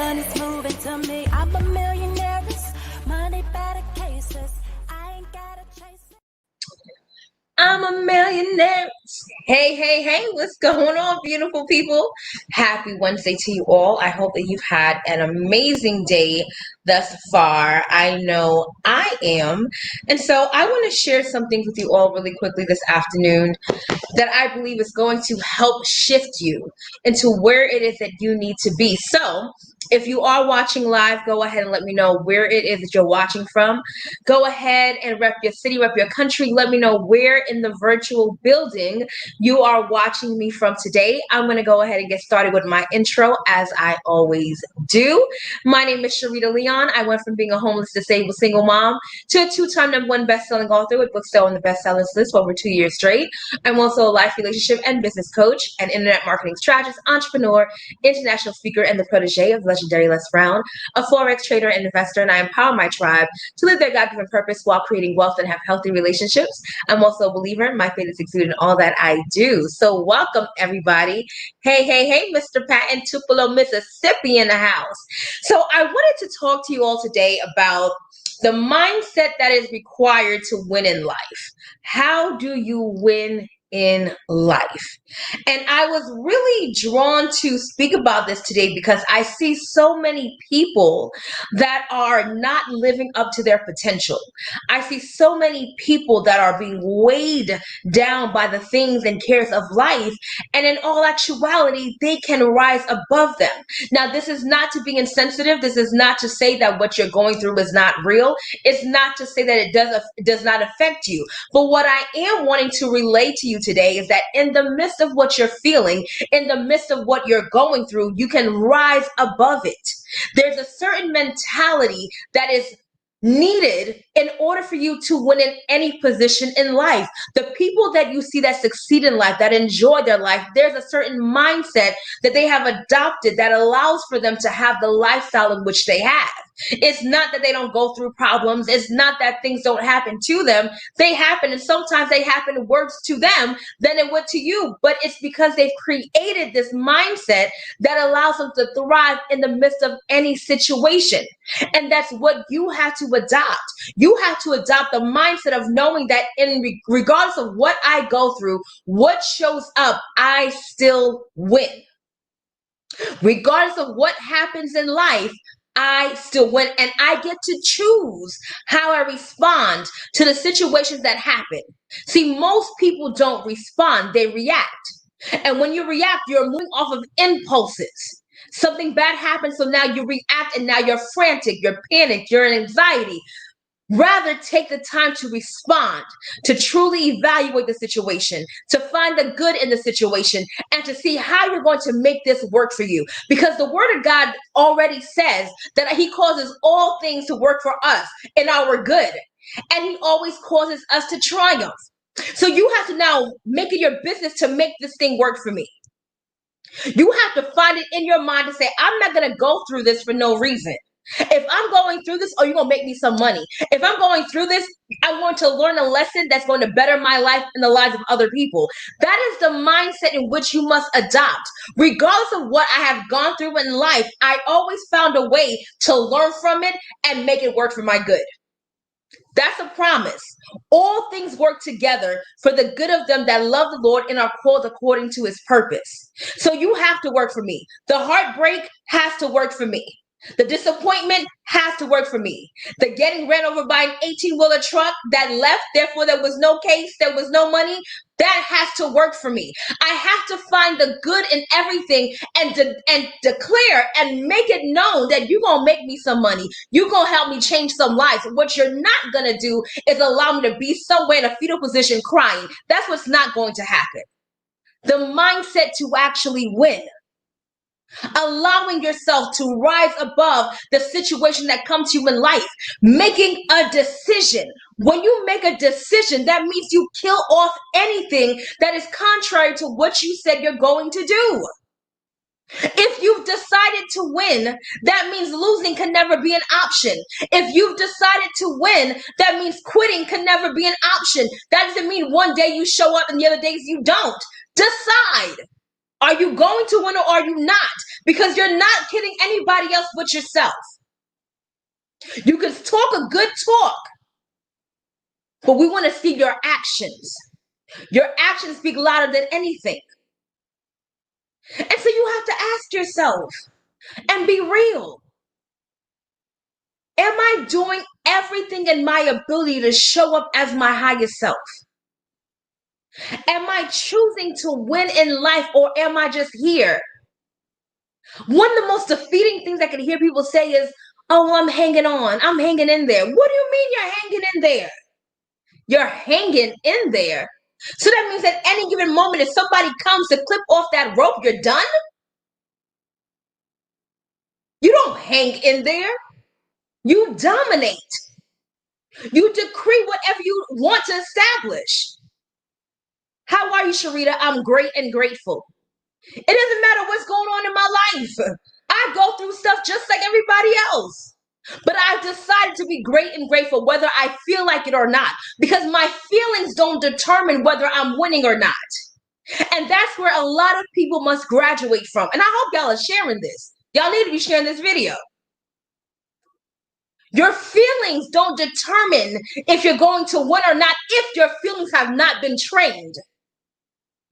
Money's moving to me. I'm a millionaire. Money better cases. I ain't gotta chase it. I'm a millionaire. Hey, hey, hey, what's going on, beautiful people? Happy Wednesday to you all. I hope that you've had an amazing day thus far. I know I am. And so I want to share something with you all really quickly this afternoon that I believe is going to help shift you into where it is that you need to be. So, if you are watching live, go ahead and let me know where it is that you're watching from. Go ahead and rep your city, rep your country. Let me know where in the virtual building you are watching me from today. I'm going to go ahead and get started with my intro as I always do. My name is Sharita Leon. I went from being a homeless, disabled single mom to a two-time #1 best-selling author with books still on the bestsellers list for over 2 years straight. I'm also a life, relationship, and business coach, an internet marketing strategist, entrepreneur, international speaker, and the protege of legendary Les Brown, a Forex trader and investor, and I empower my tribe to live their God-given purpose while creating wealth and have healthy relationships. I'm also a believer. My faith is exuded in all that I do. So welcome, everybody. Hey, hey, hey, Mr. Patton, Tupelo, Mississippi in the house. So I wanted to talk to you all today about the mindset that is required to win in life. How do you win in life? And I was really drawn to speak about this today because I see so many people that are not living up to their potential. I see so many people that are being weighed down by the things and cares of life, and in all actuality, they can rise above them. Now, this is not to be insensitive. This is not to say that what you're going through is not real. It's not to say that it does not affect you. But what I am wanting to relay to you today is that in the midst of what you're feeling, in the midst of what you're going through, you can rise above it. There's a certain mentality that is needed in order for you to win in any position in life. The people that you see that succeed in life, that enjoy their life, there's a certain mindset that they have adopted that allows for them to have the lifestyle in which they have. It's not that they don't go through problems. It's not that things don't happen to them. They happen, and sometimes they happen worse to them than it would to you. But it's because they've created this mindset that allows them to thrive in the midst of any situation. And that's what you have to adopt. You have to adopt the mindset of knowing that regardless of what I go through, what shows up, I still win. Regardless of what happens in life, I still win, and I get to choose how I respond to the situations that happen. See, most people don't respond, they react. And when you react, you're moving off of impulses. Something bad happens, so now you react, and now you're frantic, you're panicked, you're in anxiety. Rather, take the time to respond, to truly evaluate the situation, to find the good in the situation, and to see how you're going to make this work for you. Because the Word of God already says that He causes all things to work for us in our good, and He always causes us to triumph. So you have to now make it your business to make this thing work for me. You have to find it in your mind to say, I'm not going to go through this for no reason. If I'm going through this, you're going to make me some money. If I'm going through this, I want to learn a lesson that's going to better my life and the lives of other people. That is the mindset in which you must adopt. Regardless of what I have gone through in life, I always found a way to learn from it and make it work for my good. That's a promise. All things work together for the good of them that love the Lord and are called according to His purpose. So you have to work for me. The heartbreak has to work for me. The disappointment has to work for me. The getting ran over by an 18-wheeler truck that left, therefore there was no case, there was no money, that has to work for me. I have to find the good in everything and declare and make it known that you're going to make me some money. You're going to help me change some lives. What you're not going to do is allow me to be somewhere in a fetal position crying. That's what's not going to happen. The mindset to actually win. Allowing yourself to rise above the situation that comes to you in life, making a decision. When you make a decision, that means you kill off anything that is contrary to what you said you're going to do. If you've decided to win, that means losing can never be an option. If you've decided to win, that means quitting can never be an option. That doesn't mean one day you show up and the other days you don't. Decide. Are you going to win or are you not? because you're not kidding anybody else but yourself. You can talk a good talk, but we want to see your actions. Your actions speak louder than anything. And so you have to ask yourself and be real. Am I doing everything in my ability to show up as my highest self? Am I choosing to win in life, or am I just here? One of the most defeating things I can hear people say is, oh, well, I'm hanging on. I'm hanging in there. What do you mean you're hanging in there? You're hanging in there. So that means at any given moment, if somebody comes to clip off that rope, you're done? You don't hang in there. You dominate. You decree whatever you want to establish. How are you, Sharita? I'm great and grateful. It doesn't matter what's going on in my life. I go through stuff just like everybody else. But I've decided to be great and grateful whether I feel like it or not, because my feelings don't determine whether I'm winning or not. And that's where a lot of people must graduate from. And I hope y'all are sharing this. Y'all need to be sharing this video. Your feelings don't determine if you're going to win or not if your feelings have not been trained.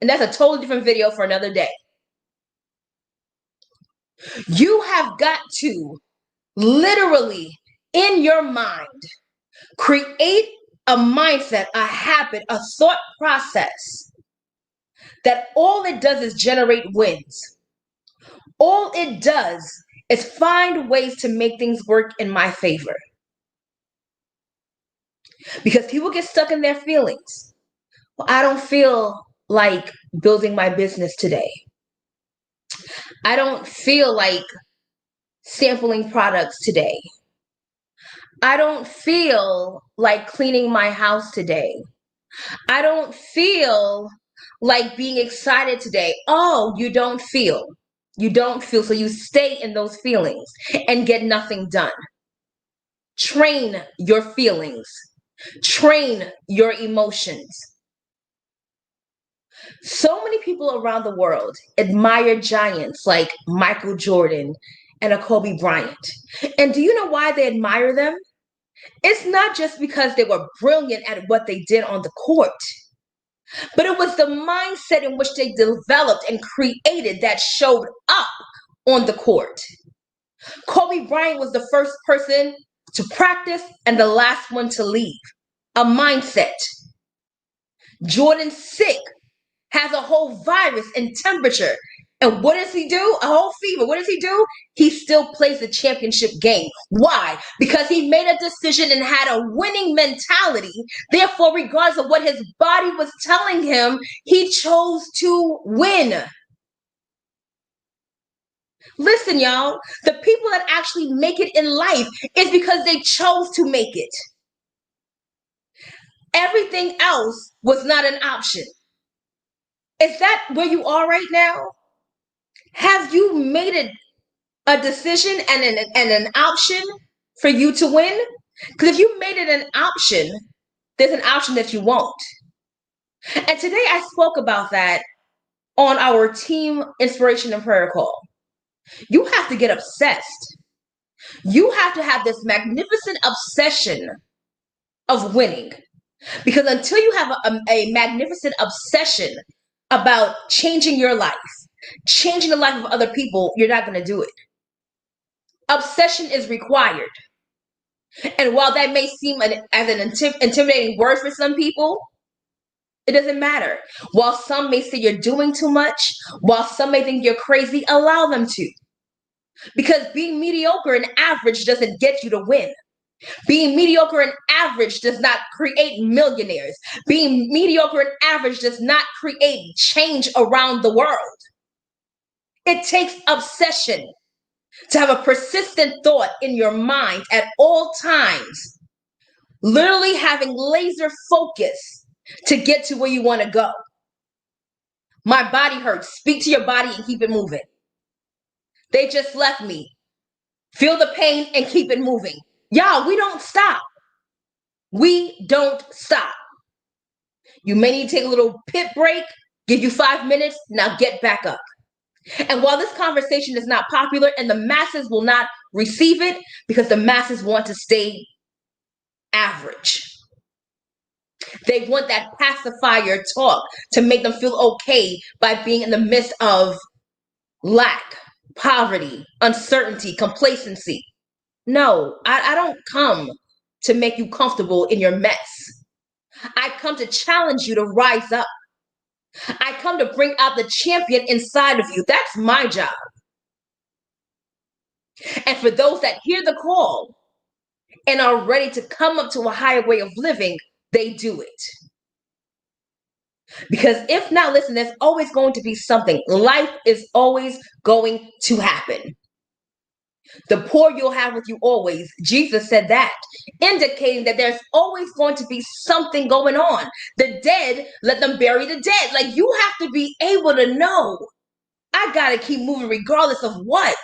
And that's a totally different video for another day. You have got to literally, in your mind, create a mindset, a habit, a thought process that all it does is generate wins. All it does is find ways to make things work in my favor. Because people get stuck in their feelings. Well, I don't feel like building my business today. I don't feel like sampling products today. I don't feel like cleaning my house today. I don't feel like being excited today. Oh, you don't feel. You don't feel. So you stay in those feelings and get nothing done. Train your feelings. Train your emotions. So many people around the world admire giants like Michael Jordan and a Kobe Bryant. And do you know why they admire them? It's not just because they were brilliant at what they did on the court, but it was the mindset in which they developed and created that showed up on the court. Kobe Bryant was the first person to practice and the last one to leave. A mindset. Jordan's sick, has a whole virus and temperature. And what does he do? A whole fever. What does he do? He still plays the championship game. Why? Because he made a decision and had a winning mentality. Therefore, regardless of what his body was telling him, he chose to win. Listen, y'all, the people that actually make it in life is because they chose to make it. Everything else was not an option. Is that where you are right now? Have you made it a decision and an option for you to win? Because if you made it an option, there's an option that you won't. And today I spoke about that on our team inspiration and prayer call. You have to get obsessed. You have to have this magnificent obsession of winning. Because until you have a magnificent obsession about changing your life, changing the life of other people, you're not going to do it. Obsession is required. And while that may seem as an intimidating word for some people, it doesn't matter. While some may say you're doing too much, while some may think you're crazy, allow them to. Because being mediocre and average doesn't get you to win. Being mediocre and average does not create millionaires. Being mediocre and average does not create change around the world. It takes obsession to have a persistent thought in your mind at all times. Literally having laser focus to get to where you want to go. My body hurts. Speak to your body and keep it moving. They just left me. Feel the pain and keep it moving. Y'all, we don't stop. We don't stop. You may need to take a little pit break, give you 5 minutes, now get back up. And while this conversation is not popular and the masses will not receive it because the masses want to stay average, they want that pacifier talk to make them feel okay by being in the midst of lack, poverty, uncertainty, complacency. No, I don't come to make you comfortable in your mess. I come to challenge you to rise up. I come to bring out the champion inside of you. That's my job. And for those that hear the call and are ready to come up to a higher way of living, they do it. Because if not, listen, there's always going to be something. Life is always going to happen. The poor you'll have with you always. Jesus said that, indicating that there's always going to be something going on. The dead, let them bury the dead. Like, you have to be able to know, I got to keep moving regardless of what.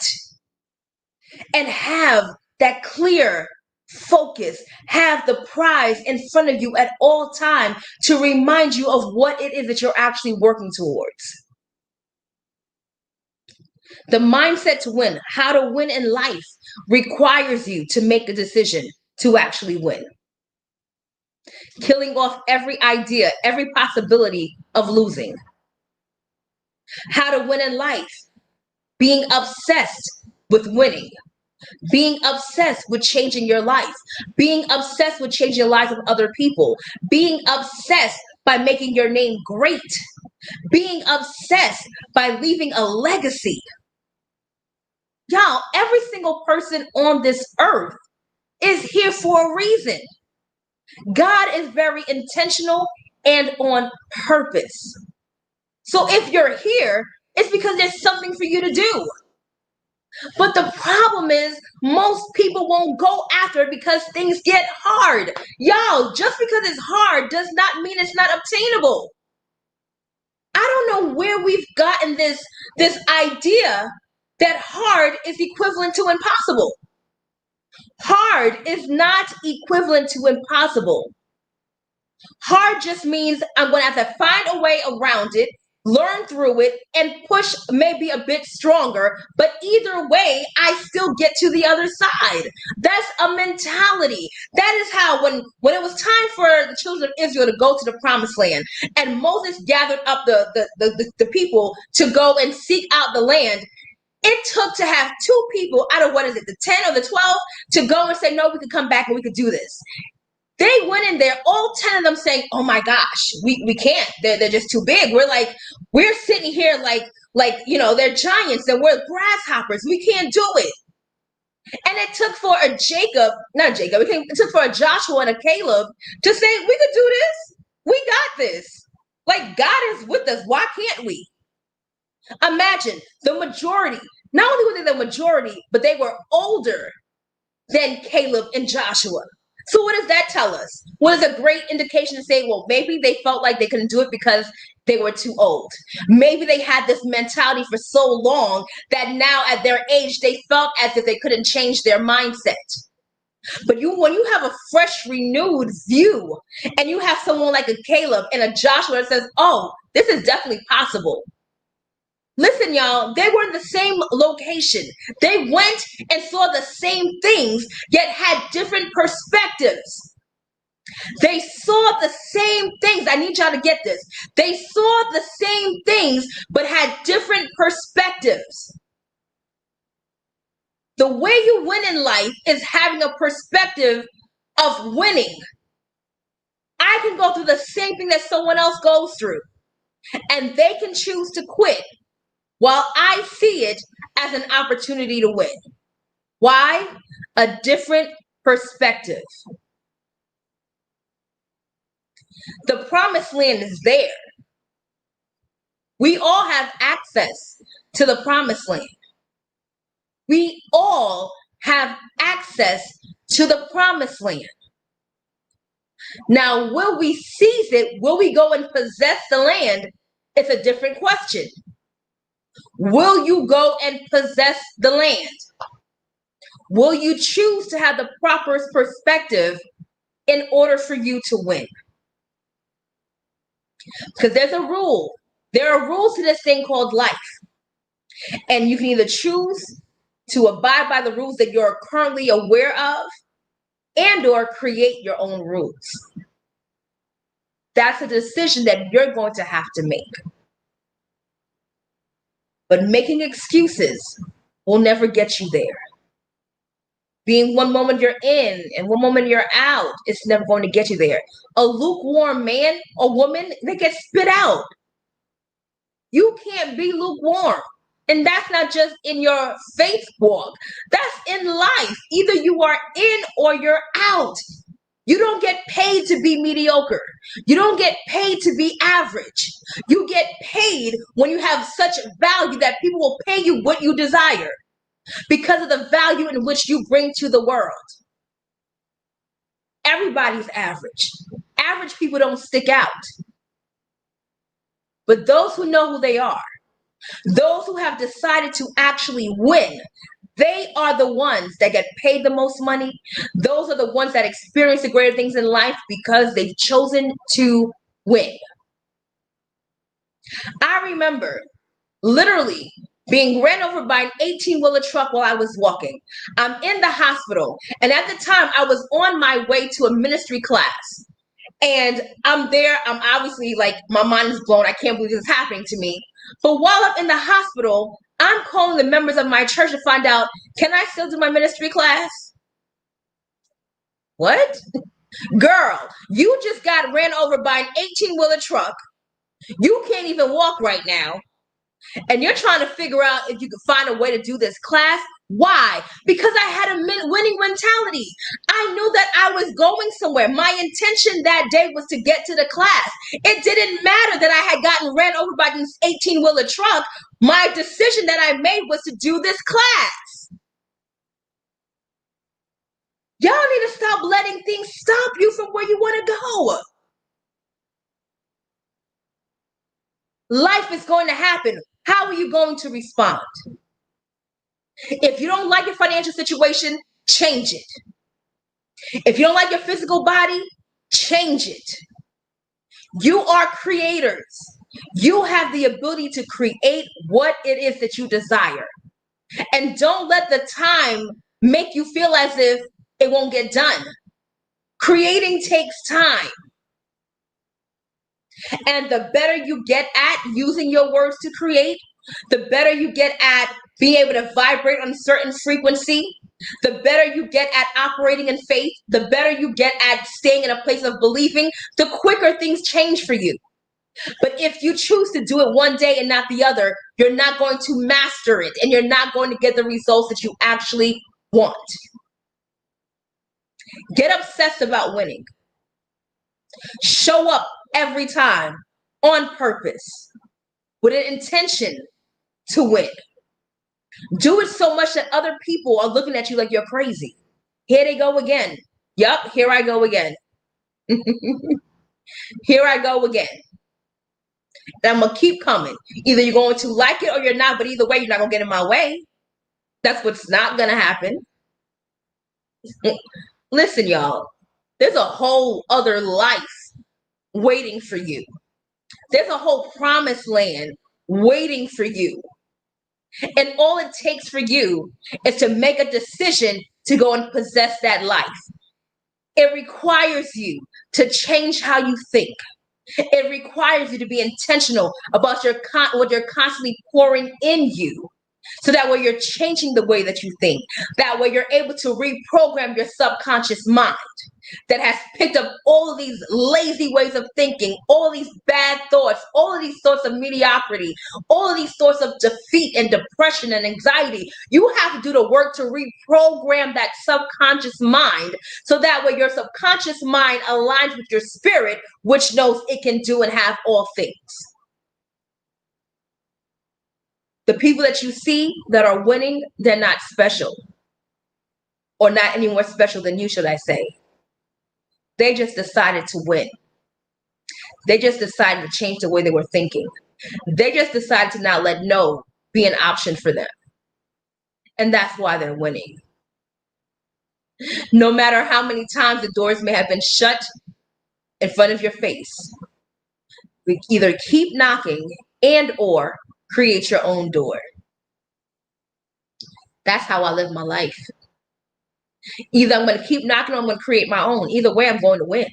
And have that clear focus, have the prize in front of you at all time to remind you of what it is that you're actually working towards. The mindset to win, how to win in life, requires you to make a decision to actually win. Killing off every idea, every possibility of losing. How to win in life, being obsessed with winning. Being obsessed with changing your life, being obsessed with changing the lives of other people, being obsessed by making your name great, being obsessed by leaving a legacy. Y'all, every single person on this earth is here for a reason. God is very intentional and on purpose. So if you're here, it's because there's something for you to do. But the problem is most people won't go after it because things get hard. Y'all, just because it's hard does not mean it's not obtainable. I don't know where we've gotten this idea that hard is equivalent to impossible. Hard is not equivalent to impossible. Hard just means I'm going to have to find a way around it, learn through it, and push maybe a bit stronger. But either way, I still get to the other side. That's a mentality. That is how when it was time for the children of Israel to go to the promised land, and Moses gathered up the people to go and seek out the land, it took to have two people out of, what is it, the 10 or the 12, to go and say, no, we could come back and we could do this. They went in there, all 10 of them saying, oh my gosh, we can't. They're just too big. We're sitting here like, you know, they're giants and we're grasshoppers. We can't do it. And it took for a it took for a Joshua and a Caleb to say, we could do this. We got this. Like, God is with us. Why can't we? Imagine the majority. Not only were they the majority, but they were older than Caleb and Joshua. So what does that tell us? Well, it's a great indication to say, well, maybe they felt like they couldn't do it because they were too old. Maybe they had this mentality for so long that now at their age, they felt as if they couldn't change their mindset. But when you have a fresh, renewed view, and you have someone like a Caleb and a Joshua that says, oh, this is definitely possible. Listen, y'all, they were in the same location. They went and saw the same things, yet had different perspectives. They saw the same things. I need y'all to get this. They saw the same things, but had different perspectives. The way you win in life is having a perspective of winning. I can go through the same thing that someone else goes through, and they can choose to quit, while I see it as an opportunity to win. Why? A different perspective. The promised land is there. We all have access to the promised land. We all have access to the promised land. Now, will we seize it? Will we go and possess the land? It's a different question. Will you go and possess the land? Will you choose to have the proper perspective in order for you to win? Because there's a rule. There are rules to this thing called life. And you can either choose to abide by the rules that you're currently aware of and or create your own rules. That's a decision that you're going to have to make. But making excuses will never get you there. Being one moment you're in and one moment you're out, it's never going to get you there. A lukewarm man or woman, they get spit out. You can't be lukewarm. And that's not just in your faith walk. That's in life. Either you are in or you're out. You don't get paid to be mediocre. You don't get paid to be average. You get paid when you have such value that people will pay you what you desire because of the value in which you bring to the world. Everybody's average. Average people don't stick out. But those who know who they are, those who have decided to actually win, they are the ones that get paid the most money. Those are the ones that experience the greater things in life because they've chosen to win. I remember literally being ran over by an 18-wheeler truck while I was walking. I'm in the hospital, and at the time I was on my way to a ministry class. And I'm there, I'm obviously like, my mind is blown. I can't believe this is happening to me. But while I'm in the hospital, I'm calling the members of my church to find out, can I still do my ministry class? What? Girl, you just got ran over by an 18-wheeler truck. You can't even walk right now. And you're trying to figure out if you could find a way to do this class. Why? Because I had a winning mentality. I knew that I was going somewhere. My intention that day was to get to the class. It didn't matter that I had gotten ran over by this 18-wheeler truck. My decision that I made was to do this class. Y'all need to stop letting things stop you from where you want to go. Life is going to happen. How are you going to respond? If you don't like your financial situation, change it. If you don't like your physical body, change it. You are creators. You have the ability to create what it is that you desire. And don't let the time make you feel as if it won't get done. Creating takes time. And the better you get at using your words to create, the better you get at being able to vibrate on a certain frequency, the better you get at operating in faith, the better you get at staying in a place of believing, the quicker things change for you. But if you choose to do it one day and not the other, you're not going to master it and you're not going to get the results that you actually want. Get obsessed about winning. Show up every time on purpose with an intention to win. Do it so much that other people are looking at you like you're crazy. Here they go again. Yup, here I go again. Here I go again. And I'm going to keep coming. Either you're going to like it or you're not, but either way, you're not going to get in my way. That's what's not going to happen. Listen, y'all, there's a whole other life waiting for you. There's a whole promised land waiting for you. And all it takes for you is to make a decision to go and possess that life. It requires you to change how you think. It requires you to be intentional about what you're constantly pouring in you. So that way you're changing the way that you think. That way you're able to reprogram your subconscious mind that has picked up all of these lazy ways of thinking, all of these bad thoughts, all of these thoughts of mediocrity, all of these thoughts of defeat and depression and anxiety. You have to do the work to reprogram that subconscious mind so that way your subconscious mind aligns with your spirit, which knows it can do and have all things. The people that you see that are winning, they're not special. Or not any more special than you, should I say. They just decided to win. They just decided to change the way they were thinking. They just decided to not let no be an option for them. And that's why they're winning. No matter how many times the doors may have been shut in front of your face, we either keep knocking and or create your own door. That's how I live my life. Either I'm going to keep knocking or I'm going to create my own. Either way, I'm going to win.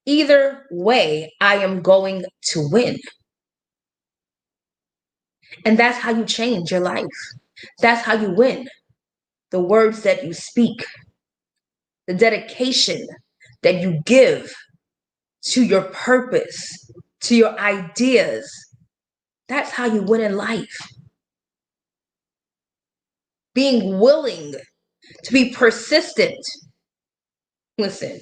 Either way, I am going to win. And that's how you change your life. That's how you win. The words that you speak, the dedication that you give to your purpose, to your ideas. That's how you win in life. Being willing to be persistent. Listen,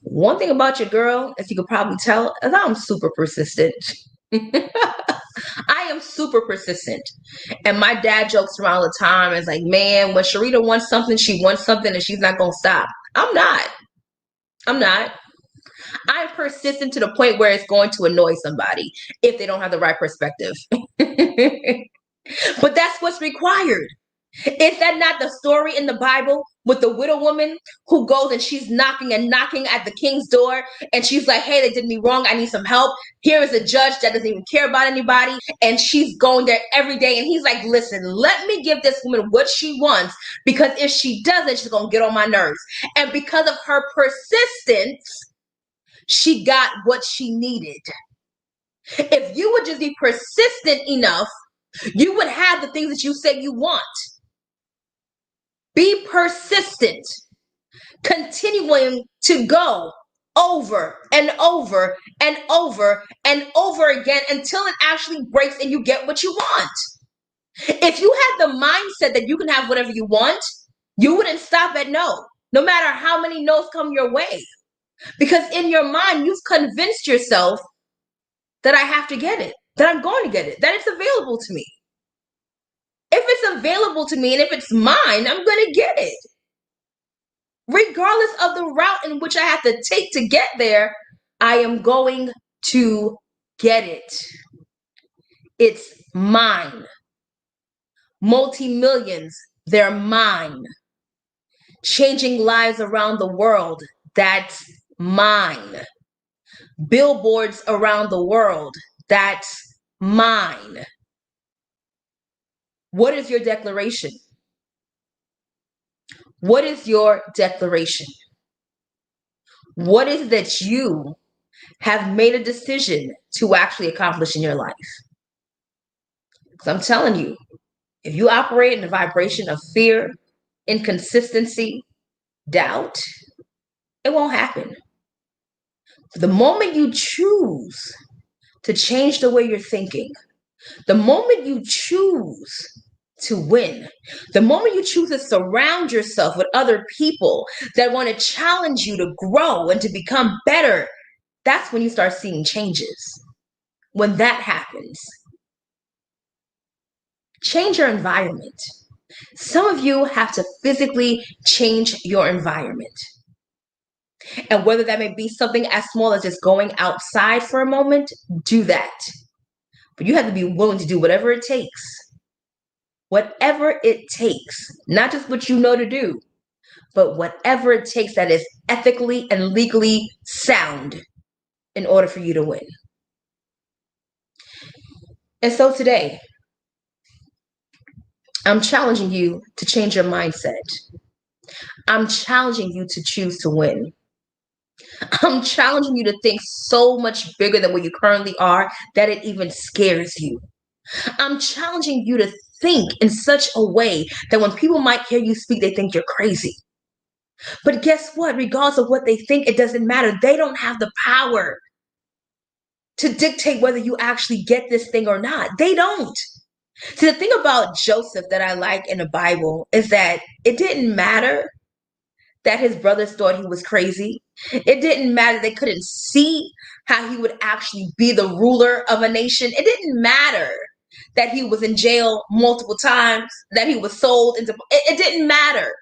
one thing about your girl, as you could probably tell, is I'm super persistent. I am super persistent. And my dad jokes around all the time. It's like, man, when Sharita wants something, she wants something and she's not going to stop. I'm not. I'm persistent to the point where it's going to annoy somebody if they don't have the right perspective. But that's what's required. Is that not the story in the Bible with the widow woman who goes and she's knocking and knocking at the king's door and she's like, hey, they did me wrong. I need some help. Here is a judge that doesn't even care about anybody. And she's going there every day. And he's like, listen, let me give this woman what she wants, because if she doesn't, she's going to get on my nerves. And because of her persistence, she got what she needed. If you would just be persistent enough, you would have the things that you say you want. Be persistent, continuing to go over and over and over and over again until it actually breaks and you get what you want. If you had the mindset that you can have whatever you want, you wouldn't stop at no matter how many no's come your way. Because in your mind, you've convinced yourself that I have to get it, that I'm going to get it, that it's available to me. If it's available to me and if it's mine, I'm going to get it. Regardless of the route in which I have to take to get there, I am going to get it. It's mine. Multi-millions, they're mine. Changing lives around the world, that's mine. Billboards around the world, that's mine. What is your declaration? What is your declaration? What is it that you have made a decision to actually accomplish in your life? Because I'm telling you, if you operate in the vibration of fear, inconsistency, doubt, it won't happen. The moment you choose to change the way you're thinking, the moment you choose to win, the moment you choose to surround yourself with other people that want to challenge you to grow and to become better, that's when you start seeing changes. When that happens, change your environment. Some of you have to physically change your environment. And whether that may be something as small as just going outside for a moment, do that. But you have to be willing to do whatever it takes. Whatever it takes, not just what you know to do, but whatever it takes that is ethically and legally sound in order for you to win. And so today, I'm challenging you to change your mindset. I'm challenging you to choose to win. I'm challenging you to think so much bigger than what you currently are that it even scares you. I'm challenging you to think in such a way that when people might hear you speak, they think you're crazy. But guess what? Regardless of what they think, it doesn't matter. They don't have the power to dictate whether you actually get this thing or not. They don't. See, the thing about Joseph that I like in the Bible is that it didn't matter that his brothers thought he was crazy. It didn't matter they couldn't see how he would actually be the ruler of a nation. It didn't matter that he was in jail multiple times, that he was sold into it didn't matter.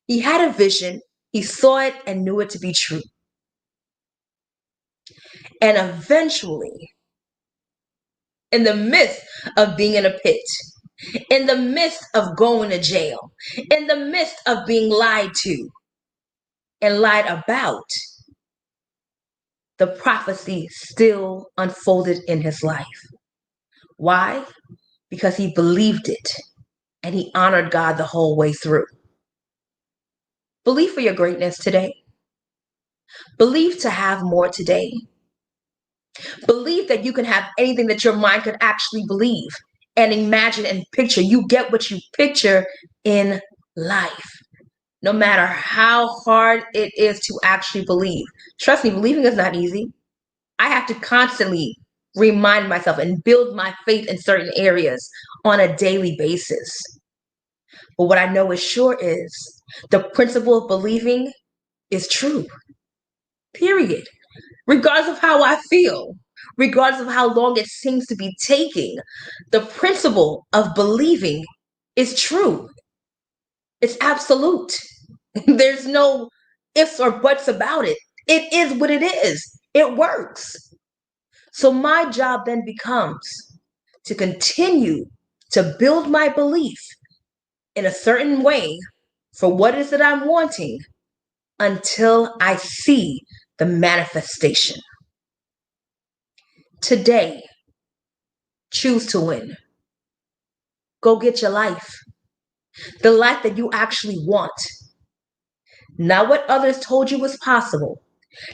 He had a vision, he saw it and knew it to be true. And eventually, in the midst of being in a pit, in the midst of going to jail, in the midst of being lied to and lied about, the prophecy still unfolded in his life. Why? Because he believed it. and he honored God the whole way through. Believe for your greatness today. Believe to have more today. Believe that you can have anything that your mind could actually believe and imagine and picture. You get what you picture in life, no matter how hard it is to actually believe. Trust me, believing is not easy. I have to constantly remind myself and build my faith in certain areas on a daily basis. But what I know is sure is the principle of believing is true, period. Regardless of how I feel, regardless of how long it seems to be taking, the principle of believing is true. It's absolute. There's no ifs or buts about it. It is what it is. It works. So my job then becomes to continue to build my belief in a certain way for what it is that I'm wanting until I see the manifestation. Today, choose to win. Go get your life. The life that you actually want. Not what others told you was possible.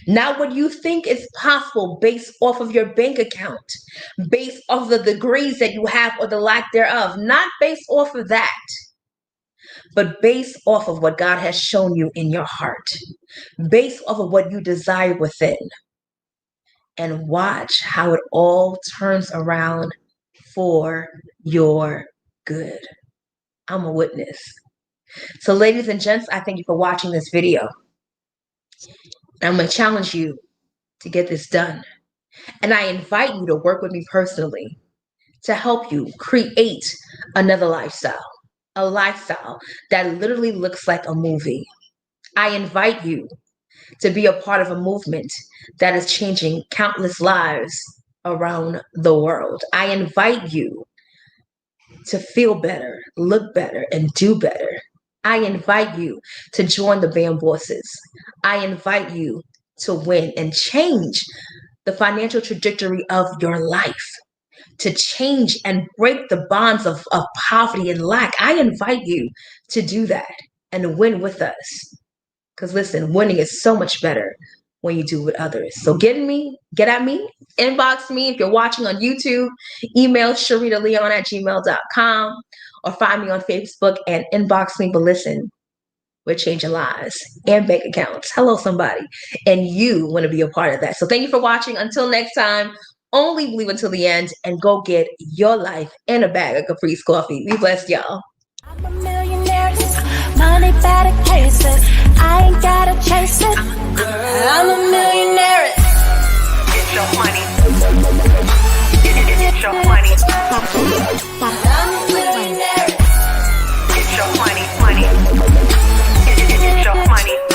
Not what you think is possible based off of your bank account, based off of the degrees that you have or the lack thereof. Not based off of that, but based off of what God has shown you in your heart, based off of what you desire within. And watch how it all turns around for your good. I'm a witness. So ladies and gents, I thank you for watching this video. I'm going to challenge you to get this done. And I invite you to work with me personally to help you create another lifestyle, a lifestyle that literally looks like a movie. I invite you to be a part of a movement that is changing countless lives around the world. I invite you to feel better, look better, and do better. I invite you to join the Bam Bosses. I invite you to win and change the financial trajectory of your life, to change and break the bonds of poverty and lack. I invite you to do that and win with us. Because listen, winning is so much better when you do with others. So get at me, inbox me. If you're watching on YouTube, email SharitaLeon@gmail.com or find me on Facebook and inbox me. But listen, we're changing lives and bank accounts. Hello, somebody. And you want to be a part of that. So thank you for watching. Until next time, only believe until the end and go get your life in a bag of Caprice coffee. Be blessed, y'all. I'm a millionaire, money better cases. I ain't gotta chase it. I'm a millionaire. Get your money.